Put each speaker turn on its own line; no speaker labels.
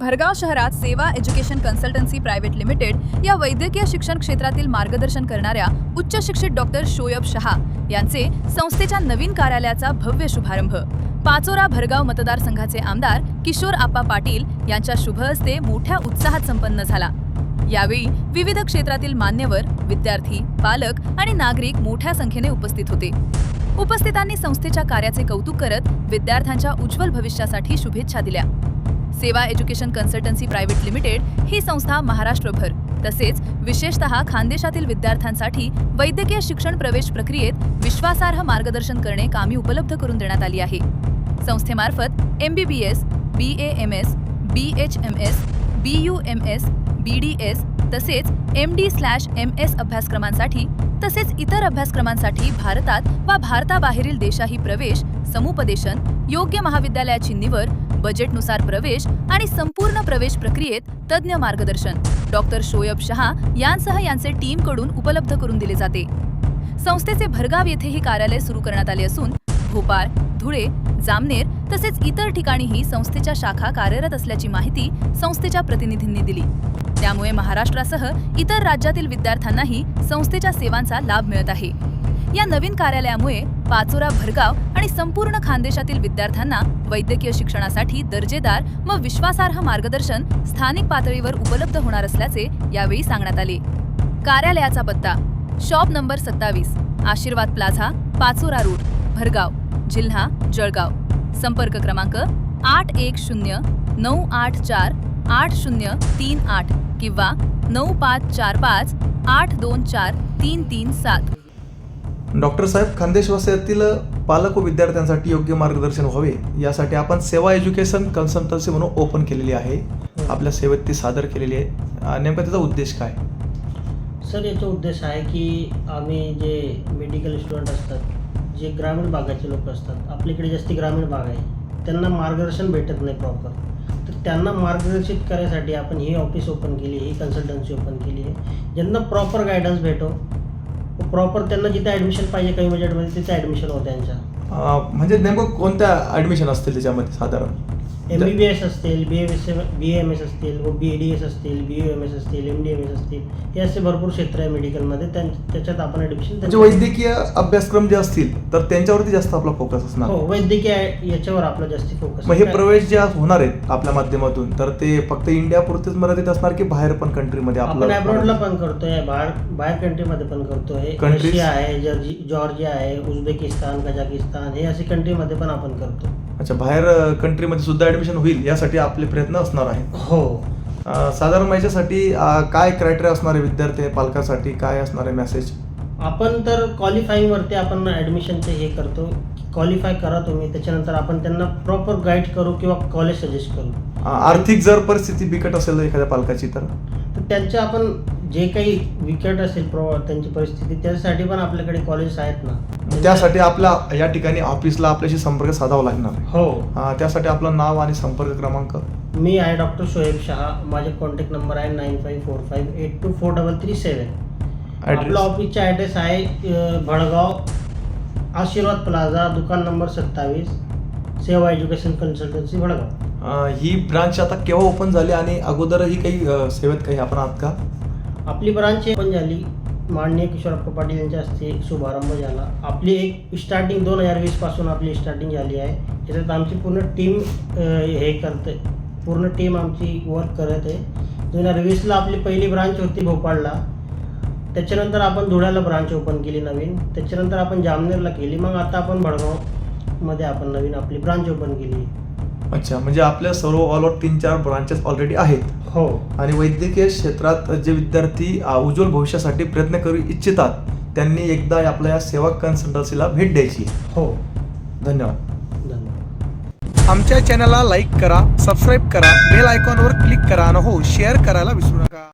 भरगाव शहरात सेवा education consultancy private limited या वैद्यकीय शिक्षण क्षेत्रातील मार्गदर्शन करणाऱ्या उच्च शिक्षित डॉक्टर शोयब शहा यांचे संस्थेच्या नवीन कार्यालयाचा भव्य शुभारंभ पाचोरा भरगाव मतदारसंघाचे आमदार किशोर आप्पा पाटील यांच्या शुभ हस्ते मोठ्या उत्साहात संपन्न झाला। यावेळी विविध क्षेत्रातील मान्यवर, विद्यार्थी, पालक आणि नागरिक मोठ्या संख्येने उपस्थित होते। उपस्थितांनी संस्थेच्या कार्याचे कौतुक करत विद्यार्थ्यांच्या उज्ज्वल भविष्यासाठी शुभेच्छा दिल्या। सेवा एज्युकेशन कन्सल्टन्सी प्रायव्हेट लिमिटेड ही संस्था महाराष्ट्रभर तसेच विशेषतः खानदेशातील विद्यार्थ्यांसाठी वैद्यकीय शिक्षण प्रवेश प्रक्रियेत विश्वासार्ह मार्गदर्शन करणे कामी उपलब्ध करून देण्यात आली आहे। संस्थेमार्फत MBBS, BAMS, BHMS, BUMS, BDS तसेच MD/MS अभ्यासक्रमांसाठी तसेच इतर अभ्यासक्रमांसाठी भारतात व भारताबाहेरील देशाही प्रवेश, समुपदेशन, योग्य महाविद्यालयाची निवड, बजेटनुसार प्रवेश आणि संपूर्ण प्रवेश प्रक्रियेत तज्ञ मार्गदर्शन डॉक्टर शोयब शहा यांसह यांचे टीमकडून उपलब्ध करून दिले जाते। संस्थेचे भरगाव येथेही कार्यालय सुरू करण्यात आले असून भोपाळ, धुळे, जामनेर तसेच इतर ठिकाणीही संस्थेच्या शाखा कार्यरत असल्याची माहिती संस्थेच्या प्रतिनिधींनी दिली। त्यामुळे महाराष्ट्रासह इतर राज्यातील विद्यार्थ्यांनाही संस्थेच्या सेवांचा लाभ मिळत आहे। या नवीन कार्यालयामुळे पाचोरा भरगाव आणि संपूर्ण खानदेशातील विद्यार्थ्यांना वैद्यकीय शिक्षणासाठी दर्जेदार व विश्वासार्ह मार्गदर्शन स्थानिक पातळीवर उपलब्ध होणार असल्याचे यावेळी सांगण्यात आले। कार्यालयाचा पत्ता शॉप नंबर 27, आशीर्वाद प्लाझा, पाचोरा रोड, भरगाव, जिल्हा जळगाव। संपर्क क्रमांक 8109848038 किंवा 9545824337।
डॉक्टर साहेब, खानदेशवासियातील पालक व विद्यार्थ्यांसाठी योग्य मार्गदर्शन व्हावे यासाठी आपण सेवा एज्युकेशन कन्सल्टन्सी म्हणून ओपन केलेली आहे। आपल्या सेवेत ती सादर केलेली आहे। नेमका त्याचा उद्देश काय?
सर, याचा उद्देश आहे की आम्ही जे मेडिकल स्टुडंट असतात, जे ग्रामीण भागाचे लोक असतात, आपल्याकडे जास्ती ग्रामीण भाग आहे, त्यांना मार्गदर्शन भेटत नाही प्रॉपर, तर त्यांना मार्गदर्शित करण्यासाठी आपण ही ऑफिस ओपन केली, ही कन्सल्टन्सी ओपन केली आहे, ज्यांना प्रॉपर गायडन्स भेटो, प्रॉपर त्यांना जिथे ॲडमिशन पाहिजे कमी बजेटमध्ये तिथे ॲडमिशन होतं त्यांच्या।
म्हणजे नेमकं कोणत्या ॲडमिशन असतील त्याच्यामध्ये? साधारण
MBBS असतील, BAMS असतील, BDS असतील, BUMS असतील, MDMS असतील, हे असे भरपूर क्षेत्र आहे मेडिकलमध्ये, त्याच्यात आपण ॲडमिशन
म्हणजे वैद्यकीय अभ्यासक्रम जे असतील तर त्यांच्यावरती जास्त आपला फोकस असणार।
हो, वैद्यकीय याच्यावर आपला जास्त फोकस।
मग हे प्रवेश जे होणार आहेत आपल्या माध्यमातून तर ते फक्त इंडिया पुरतेच मर्यादित असणार की बाहेर पण कंट्रीमध्ये?
आपण अब्रॉडला पण करतोय, बाहेर कंट्रीमध्ये पण करतोय। रशिया आहे, जॉर्जिया आहे, उझबेकिस्तान, कझाकिस्तान हे असे कंट्रीमध्ये पण आपण करतो।
अच्छा, बाहेर कंट्रीमध्ये सुद्धा ॲडमिशन होईल यासाठी आपले प्रयत्न असणार आहेत।
हो।
साधारण याच्यासाठी काय क्रायटेरिया असणार आहे विद्यार्थी पालकांसाठी? काय असणार आहे मेसेज?
आपण तर क्वालिफाईंगवरती आपण ॲडमिशनचे हे करतो, क्वालिफाय करा तुम्ही, त्याच्यानंतर आपण त्यांना प्रॉपर गाईड करू किंवा कॉलेज सजेस्ट करू।
आर्थिक जर परिस्थिती बिकट असेल एखाद्या पालकाची तर
त्यांच्या आपण जे काही विकेट असेल त्यांची परिस्थिती, त्यासाठी पण आपल्याकडे कॉलेज आहेत ना।
त्यासाठी आपल्या या ठिकाणी ऑफिसला आपल्याशी संपर्क साधावा लागणार आहे।
हो।
त्यासाठी आपलं नाव आणि संपर्क क्रमांक? मी
आहे डॉक्टर शोएब शहा, माझे कॉन्टॅक्ट नंबर आहे 9545824337। आपला ऑफिसचा ॲड्रेस आहे भडगाव, आशीर्वाद प्लाझा, दुकान नंबर 27, सेवा एज्युकेशन कन्सल्टन्सी भडगाव।
ही ब्रांच आता केव्हा ओपन झाली आणि अगोदरही काही सेवेत काही आपण आहात का?
आपली ब्रांच ओपन झाली, माननीय किशोर आप्पा पाटील यांच्या हस्ते शुभारंभ झाला। आपली एक स्टार्टिंग 2020 पासून आपली स्टार्टिंग झाली आहे। त्याच्यात आमची पूर्ण टीम हे करते, पूर्ण टीम आमची वर्क करत आहे। 2020ला आपली पहिली ब्रांच होती भोपाळला, त्याच्यानंतर आपण धुळ्याला ब्रांच ओपन केली नवीन, त्याच्यानंतर आपण जामनेरला केली, मग आता आपण भडगावमध्ये आपण नवीन आपली ब्रांच ओपन केली।
अच्छा, म्हणजे आपल्या सर्व ऑल ओव्हर 3-4 ब्रांचेस ऑलरेडी आहेत।
हो। आणि
वैद्यकीय क्षेत्रात जे विद्यार्थी उज्ज्वल भविष्यासाठी प्रयत्न करू इच्छितात त्यांनी एकदा आपल्या या सेवा कन्सल्टन्सीला भेट द्यायची।
हो।
धन्यवाद।
आमच्या चॅनलला लाईक करा, सबस्क्राईब करा, बेल आयकॉनवर क्लिक करा आणि हो शेअर करायला विसरू नका।